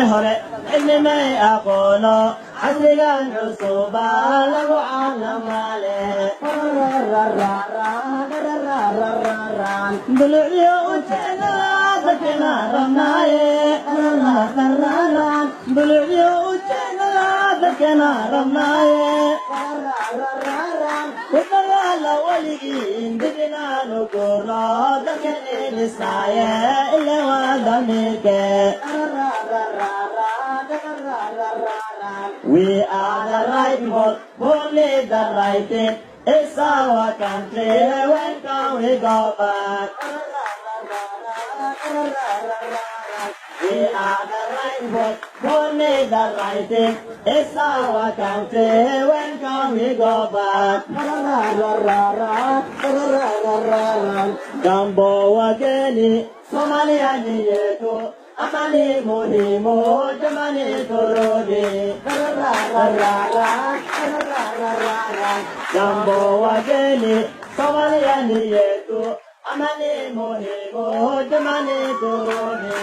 hore cilmi may aqoono casrigan cusuba lagu caalamaale bulucyo ujeedada dadkana rabnaaye bulucyo ujeedada dadkana rabnaaye kudagaala weligiin dibinaanu guro dadkani dhisnaaye ile waa damirke We are the right people, only the right thing. It's our country, when can we go back? We are the right people, only the right thing. It's our country, when can we go back? Jambo wageni, Somalia ni yetu. Amani muhimu, jamani turudi. Jambo wageni, Somalia ni yetu. Amani muhimu, jamani turudi.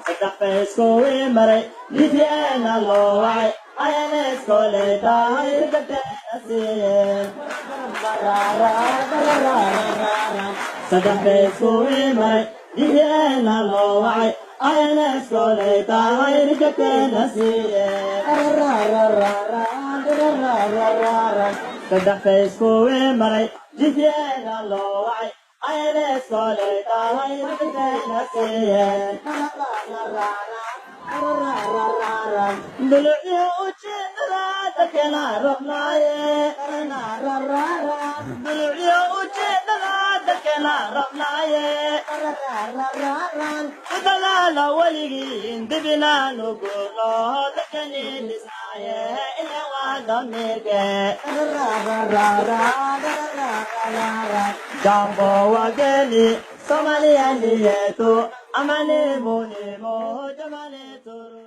Sakafesko imare, lifiena loai. Ayanesko leta, irgatena siye. Sadafesko imare, lifiena loai. Ayanesko leta, irgatena siye. Sadafesko imare, lifiena loai. Ayanesko leta, irgatena siye. Bulucyo ujeedada dadkana rabnaaye bulucyo ujeedada dadkana rabnaaye kudagaala weligiin dibinaanu guro dadkani dhisnaaye ile waa damirke jambo wageni Somalia ni yetu amani muhimu jamani turu